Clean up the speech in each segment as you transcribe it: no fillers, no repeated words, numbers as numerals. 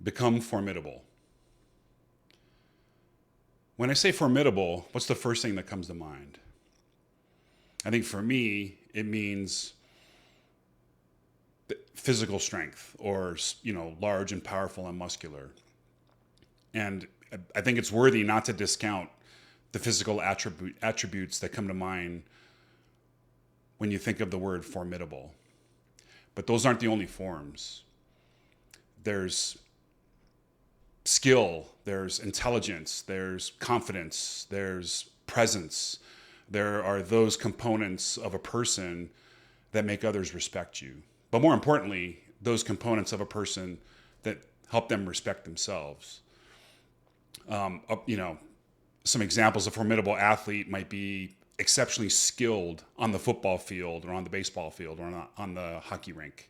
Become formidable. When I say formidable, what's the first thing that comes to mind? I think for me, it means physical strength, or, large and powerful and muscular. And I think it's worthy not to discount the physical attributes that come to mind when you think of the word formidable. But those aren't the only forms. There's skill, there's intelligence, there's confidence, there's presence. There are those components of a person that make others respect you. But more importantly, those components of a person that help them respect themselves. Some examples of formidable athlete might be exceptionally skilled on the football field or on the baseball field or on the hockey rink.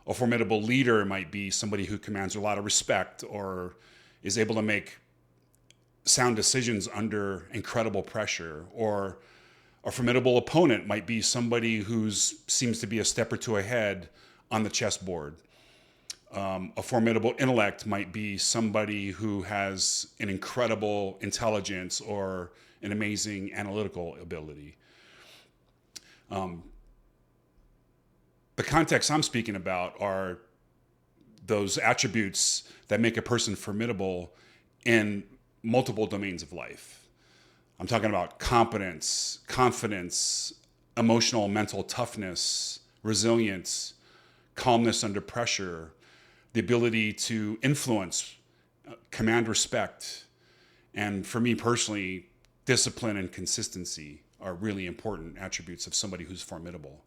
A formidable leader might be somebody who commands a lot of respect or is able to make sound decisions under incredible pressure. Or a formidable opponent might be somebody who seems to be a step or two ahead on the chessboard. A formidable intellect might be somebody who has an incredible intelligence or an amazing analytical ability. The context I'm speaking about are those attributes that make a person formidable in multiple domains of life. I'm talking about competence, confidence, emotional and mental toughness, resilience, calmness under pressure, the ability to influence, command respect, and for me personally, discipline and consistency are really important attributes of somebody who's formidable.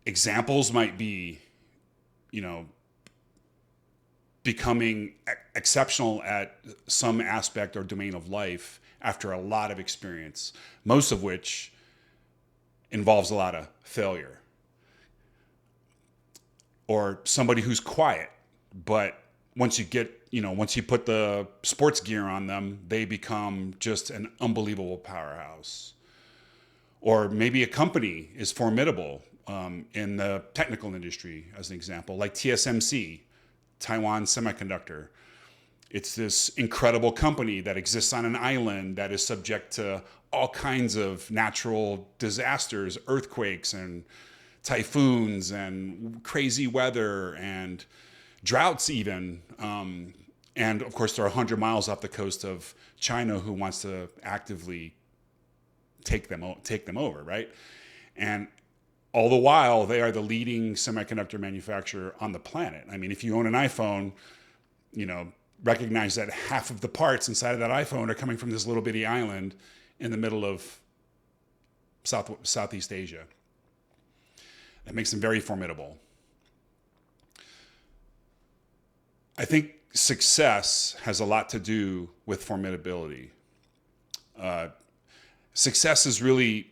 Examples might be, becoming exceptional at some aspect or domain of life after a lot of experience, most of which involves a lot of failure. Or somebody who's quiet, but once you put the sports gear on them, they become just an unbelievable powerhouse. Or maybe a company is formidable in the technical industry, as an example, like TSMC, Taiwan Semiconductor. It's this incredible company that exists on an island that is subject to all kinds of natural disasters, earthquakes and typhoons and crazy weather and droughts even. And of course, they're 100 miles off the coast of China, who wants to actively take them over, right? And all the while, they are the leading semiconductor manufacturer on the planet. I mean, if you own an iPhone, recognize that half of the parts inside of that iPhone are coming from this little bitty island in the middle of Southeast Asia. That makes them very formidable. I think success has a lot to do with formidability. Success is really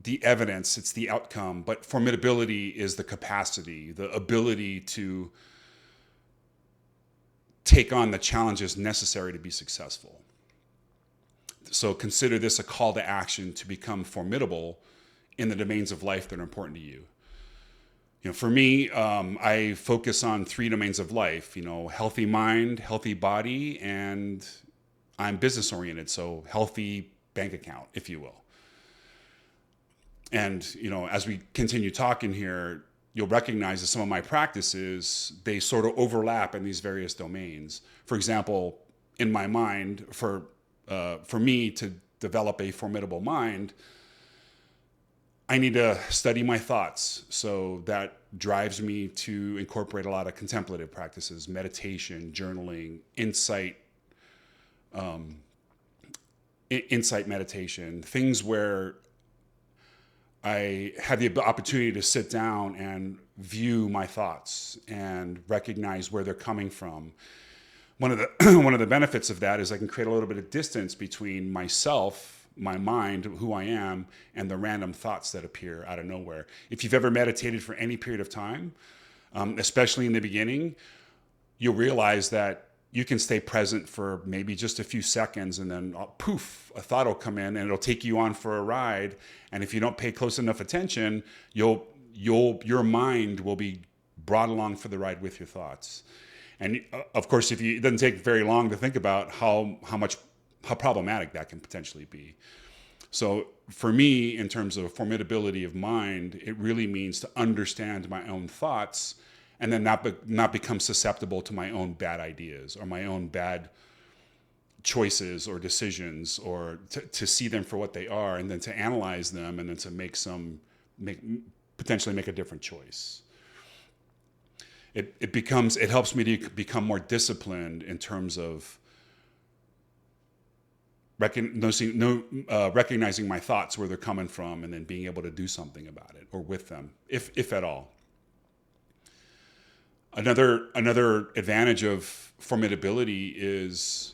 the evidence, it's the outcome, but formidability is the capacity, the ability to take on the challenges necessary to be successful. So consider this a call to action to become formidable in the domains of life that are important to you. For me, I focus on 3 domains of life, healthy mind, healthy body, and I'm business oriented. So healthy bank account, if you will. And, as we continue talking here, you'll recognize that some of my practices, they sort of overlap in these various domains. For example, in my mind, for me to develop a formidable mind, I need to study my thoughts. So that drives me to incorporate a lot of contemplative practices, meditation, journaling, insight meditation, things where I have the opportunity to sit down and view my thoughts and recognize where they're coming from. One of the benefits of that is I can create a little bit of distance between myself, my mind, who I am, and the random thoughts that appear out of nowhere. If you've ever meditated for any period of time, especially in the beginning, you'll realize that you can stay present for maybe just a few seconds, and then poof, a thought will come in and it'll take you on for a ride. And if you don't pay close enough attention, your mind will be brought along for the ride with your thoughts. And of course, it doesn't take very long to think about how problematic that can potentially be. So for me, in terms of formidability of mind, it really means to understand my own thoughts and then not become susceptible to my own bad ideas or my own bad choices or decisions, or to see them for what they are and then to analyze them and then to potentially make a different choice. It helps me to become more disciplined in terms of recognizing my thoughts, where they're coming from, and then being able to do something about it or with them, if at all. Another advantage of formidability is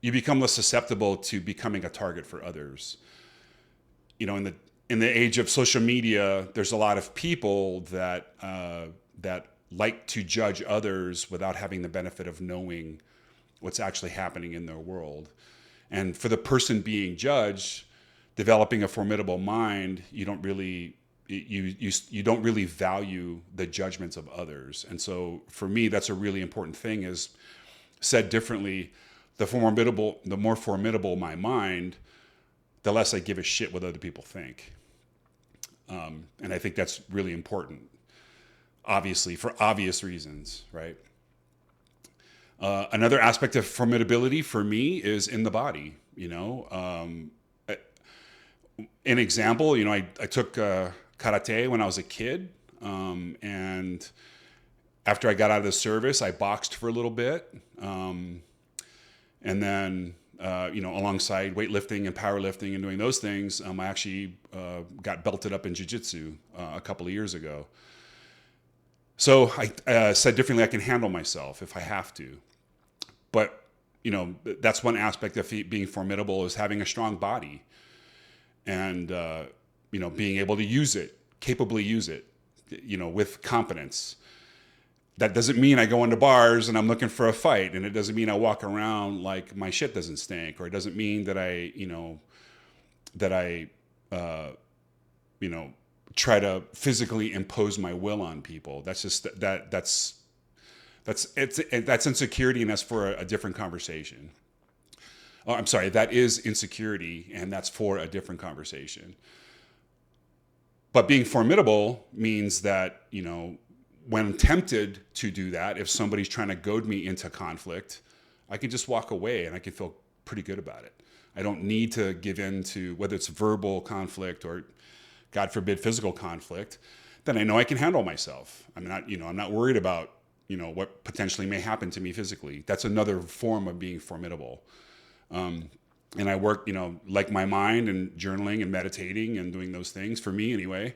you become less susceptible to becoming a target for others. You know, in the age of social media, there's a lot of people that like to judge others without having the benefit of knowing what's actually happening in their world. And for the person being judged, developing a formidable mind, you don't really value the judgments of others. And so for me, that's a really important thing. Is said differently, the more formidable my mind, the less I give a shit what other people think. And I think that's really important, obviously, for obvious reasons, right? Another aspect of formidability for me is in the body. You know, an example, you know, I took karate when I was a kid, and after I got out of the service, I boxed for a little bit, and then you know, alongside weightlifting and powerlifting and doing those things, I actually got belted up in jiu-jitsu a couple of years ago. So I said differently, I can handle myself if I have to. But, you know, that's one aspect of being formidable, is having a strong body and, you know, being able to capably use it, you know, with competence. That doesn't mean I go into bars and I'm looking for a fight. And it doesn't mean I walk around like my shit doesn't stink. Or it doesn't mean that I try to physically impose my will on people. That's just that's insecurity, and that's for a different conversation. Oh, I'm sorry, that is insecurity, and that's for a different conversation. But being formidable means that, you know, when tempted to do that, if somebody's trying to goad me into conflict, I can just walk away and I can feel pretty good about it. I don't need to give in to, whether it's verbal conflict or, God forbid, physical conflict. Then I know I can handle myself. I'm not worried about, you know, what potentially may happen to me physically. That's another form of being formidable. And I work, you know, like my mind and journaling and meditating and doing those things, for me anyway.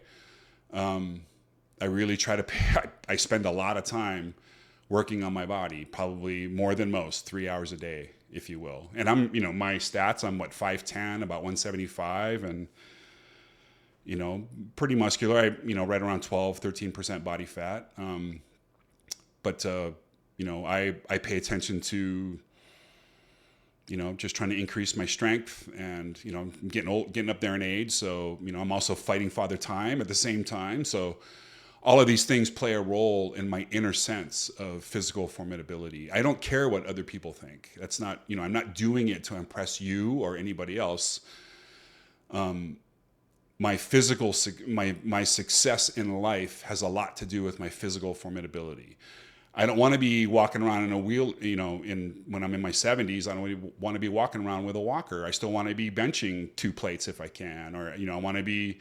I really try I spend a lot of time working on my body, probably more than most, 3 hours a day, if you will. And I'm, you know, my stats, I'm 5'10", about 175, and, you know, pretty muscular. I, you know, right around 13% body fat. But you know, I pay attention to, you know, just trying to increase my strength, and, you know, I'm getting up there in age. So, you know, I'm also fighting Father Time at the same time. So all of these things play a role in my inner sense of physical formidability. I don't care what other people think. That's not, you know, I'm not doing it to impress you or anybody else. My success in life has a lot to do with my physical formidability. I don't want to be walking around in a wheel, you know, when I'm in my 70s. I don't want to be walking around with a walker. I still want to be benching 2 plates if I can, or, you know, I want to be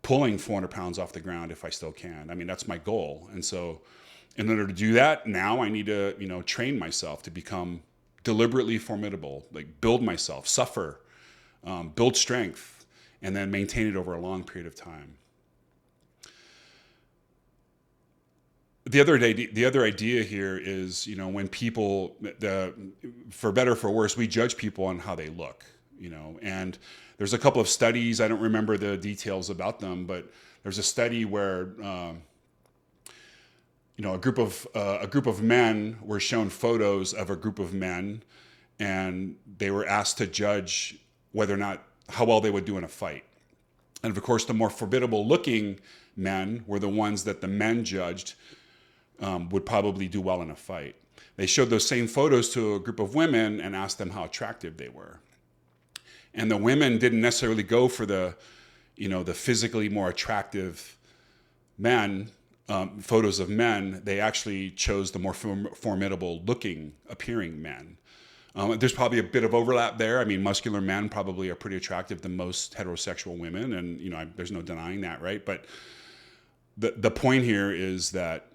pulling 400 pounds off the ground if I still can. I mean, that's my goal. And so in order to do that, now I need to, you know, train myself to become deliberately formidable, like build myself, suffer, build strength, and then maintain it over a long period of time. The other idea here is, you know, when people, for better or for worse, we judge people on how they look, you know, and there's a couple of studies, I don't remember the details about them, but there's a study where, you know, a group of men were shown photos of a group of men, and they were asked to judge whether or not, how well they would do in a fight. And of course, the more formidable looking men were the ones that the men judged would probably do well in a fight. They showed those same photos to a group of women and asked them how attractive they were. And the women didn't necessarily go for the physically more attractive men, photos of men. They actually chose the more formidable looking, appearing men. There's probably a bit of overlap there. I mean, muscular men probably are pretty attractive to most heterosexual women, and there's no denying that, right? But the point here is that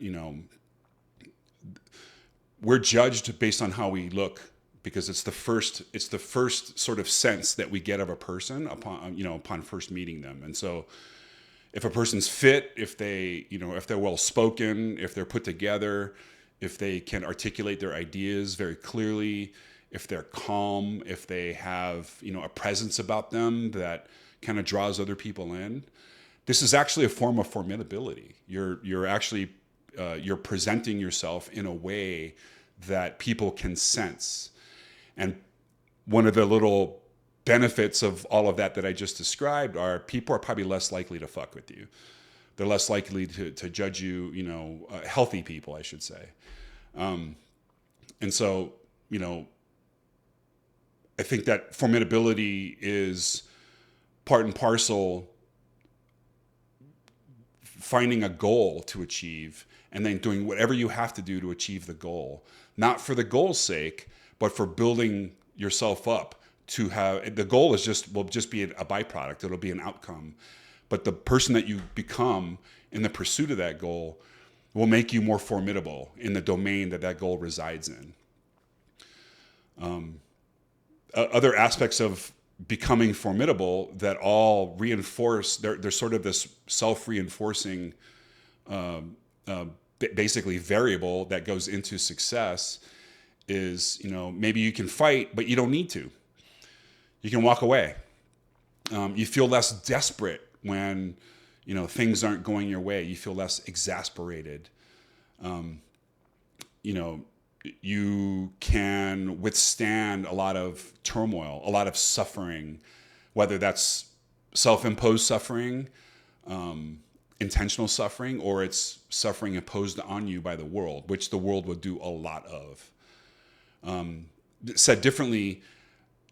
we're judged based on how we look, because it's the first sort of sense that we get of a person upon first meeting them. And so if a person's fit, if they're well spoken, if they're put together, if they can articulate their ideas very clearly, if they're calm, if they have a presence about them that kind of draws other people in, this is actually a form of formidability. You're actually you're presenting yourself in a way that people can sense. And one of the little benefits of all of that I just described are people are probably less likely to fuck with you. They're less likely to judge you, healthy people, I should say. And so, I think that formidability is part and parcel finding a goal to achieve and then doing whatever you have to do to achieve the goal, not for the goal's sake, but for building yourself up to have the goal will just be a byproduct. It'll be an outcome, but the person that you become in the pursuit of that goal will make you more formidable in the domain that goal resides in. Other aspects of becoming formidable that all reinforce, they're sort of this self-reinforcing, basically variable that goes into success is, maybe you can fight, but you don't need to. You can walk away. You feel less desperate when, things aren't going your way. You feel less exasperated. You can withstand a lot of turmoil, a lot of suffering, whether that's self-imposed suffering, intentional suffering, or it's suffering imposed on you by the world, which the world would do a lot of. Said differently,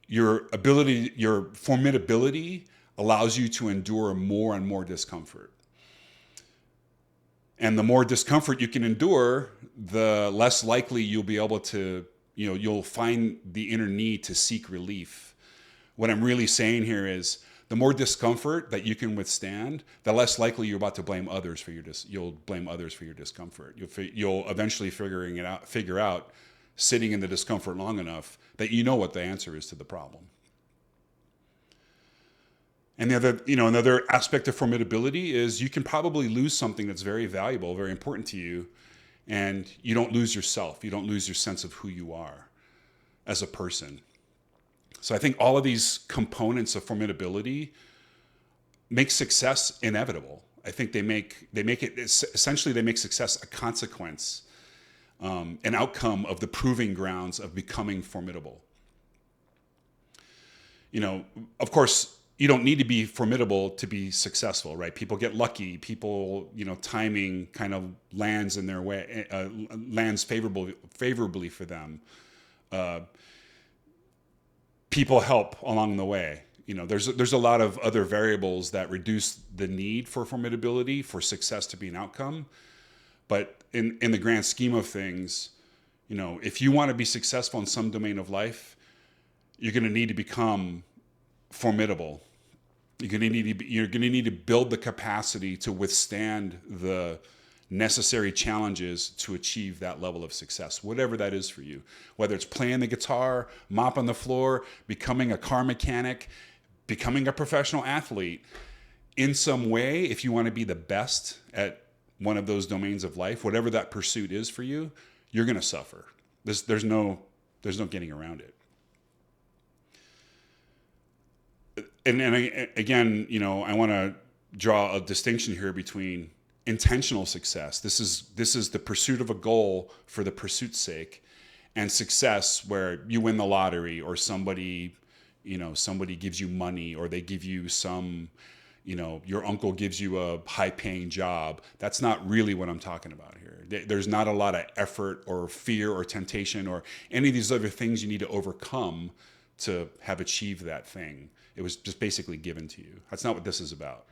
your formidability allows you to endure more and more discomfort. And the more discomfort you can endure, the less likely you'll be able to, you'll find the inner need to seek relief. What I'm really saying here is the more discomfort that you can withstand, the less likely you're about to blame others for you'll blame others for your discomfort. You'll eventually figure out sitting in the discomfort long enough that you know what the answer is to the problem. And another aspect of formidability is you can probably lose something that's very valuable, very important to you, and you don't lose yourself. You don't lose your sense of who you are as a person. So I think all of these components of formidability make success inevitable. I think they make success a consequence, an outcome of the proving grounds of becoming formidable. Of course, you don't need to be formidable to be successful, right? People get lucky. People, timing kind of lands in their way, lands favorably for them. People help along the way. There's a lot of other variables that reduce the need for formidability for success to be an outcome. But in the grand scheme of things, if you want to be successful in some domain of life, you're going to need to become formidable. You're going to need to build the capacity to withstand the necessary challenges to achieve that level of success, whatever that is for you. Whether it's playing the guitar, mopping the floor, becoming a car mechanic, becoming a professional athlete, in some way, if you want to be the best at one of those domains of life, whatever that pursuit is for you, you're going to suffer. There's no getting around it. And again, I want to draw a distinction here between intentional success. This is the pursuit of a goal for the pursuit's sake, and success where you win the lottery, or somebody gives you money, or they give you some, your uncle gives you a high paying job. That's not really what I'm talking about here. There's not a lot of effort or fear or temptation or any of these other things you need to overcome to have achieved that thing. It was just basically given to you. That's not what this is about.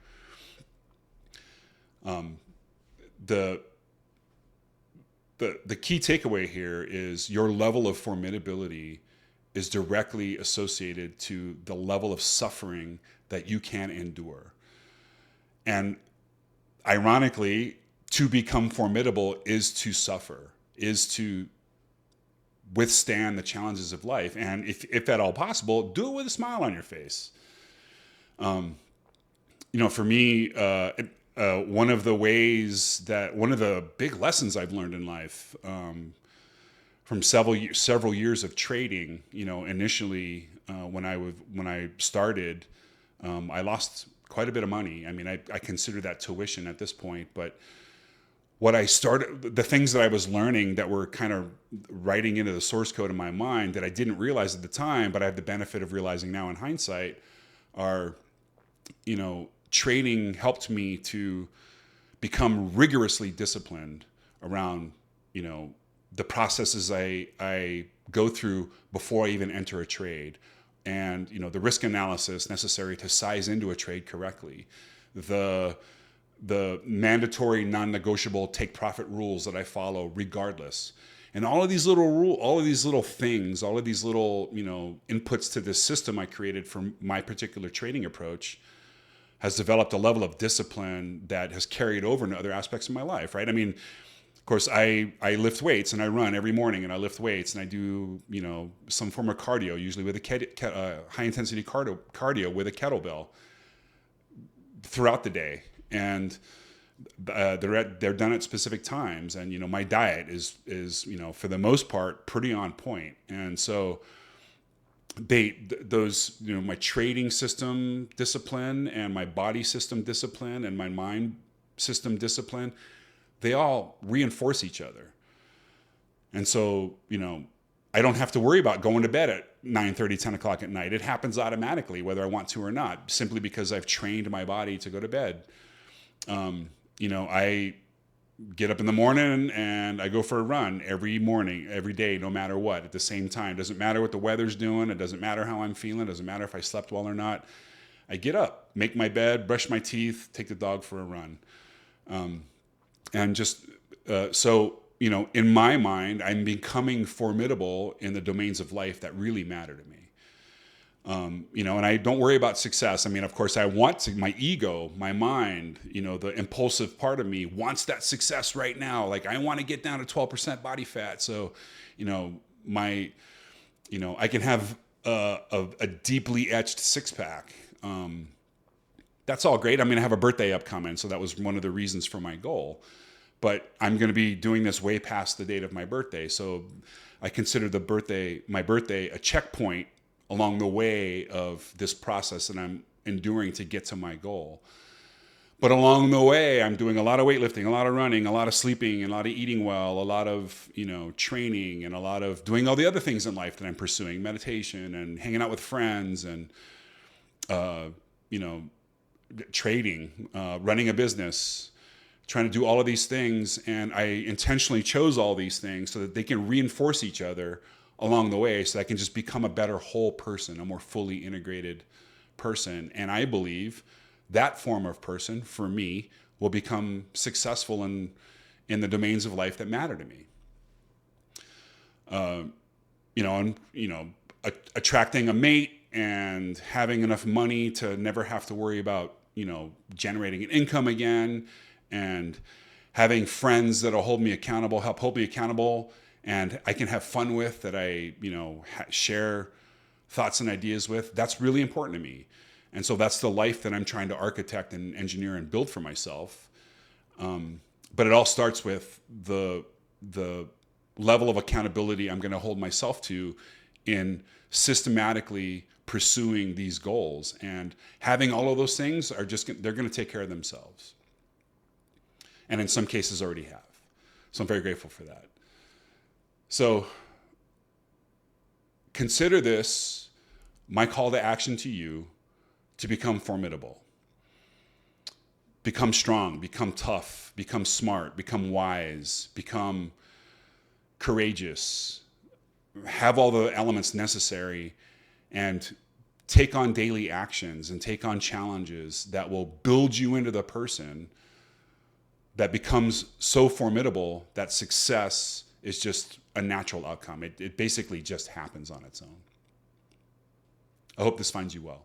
The key takeaway here is your level of formidability is directly associated to the level of suffering that you can endure. And ironically, to become formidable is to suffer, is to withstand the challenges of life. And if at all possible, do it with a smile on your face. For me, one of the big lessons I've learned in life, from several years of trading, initially, when I started, I lost quite a bit of money. I mean, I consider that tuition at this point, but the things that I was learning that were kind of writing into the source code in my mind that I didn't realize at the time, but I have the benefit of realizing now in hindsight, are, trading helped me to become rigorously disciplined around, the processes I go through before I even enter a trade, and the risk analysis necessary to size into a trade correctly, the mandatory non-negotiable take profit rules that I follow regardless, and all of these little things, all of these little inputs to this system I created for my particular trading approach has developed a level of discipline that has carried over into other aspects of my life, right? I mean, of course, I lift weights and I run every morning, and I lift weights and I do, some form of cardio, usually with a high intensity cardio with a kettlebell throughout the day. And they're done at specific times. And, my diet is, for the most part, pretty on point. And so my trading system discipline and my body system discipline and my mind system discipline, they all reinforce each other. And so, I don't have to worry about going to bed at 9:30, 10 o'clock at night. It happens automatically, whether I want to or not, simply because I've trained my body to go to bed. I get up in the morning and I go for a run every morning, every day, no matter what, at the same time. Doesn't matter what the weather's doing. It doesn't matter how I'm feeling. It doesn't matter if I slept well or not. I get up, make my bed, brush my teeth, take the dog for a run. And just in my mind, I'm becoming formidable in the domains of life that really matter to me. And I don't worry about success. I mean, of course, I want to, my ego, my mind, the impulsive part of me wants that success right now. Like, I want to get down to 12% body fat. So, I can have a deeply etched six pack. That's all great. I'm going to have a birthday upcoming. So that was one of the reasons for my goal. But I'm going to be doing this way past the date of my birthday. So I consider my birthday, a checkpoint along the way of this process that I'm enduring to get to my goal. But along the way, I'm doing a lot of weightlifting, a lot of running, a lot of sleeping, a lot of eating well, a lot of, training, and a lot of doing all the other things in life that I'm pursuing, meditation and hanging out with friends and, trading, running a business, trying to do all of these things. And I intentionally chose all these things so that they can reinforce each other along the way, so that I can just become a better whole person, a more fully integrated person. And I believe that form of person, for me, will become successful in the domains of life that matter to me. Attracting a mate and having enough money to never have to worry about, generating an income again, and having friends that'll help hold me accountable, and I can have fun with, that I, share thoughts and ideas with. That's really important to me. And so that's the life that I'm trying to architect and engineer and build for myself. But it all starts with the level of accountability I'm going to hold myself to in systematically pursuing these goals. And having all of those things they're going to take care of themselves. And in some cases already have. So I'm very grateful for that. So consider this my call to action to you to become formidable. become strong, become tough, become smart, become wise, become courageous, have all the elements necessary, and take on daily actions and take on challenges that will build you into the person that becomes so formidable that success is just a natural outcome. It basically just happens on its own. I hope this finds you well.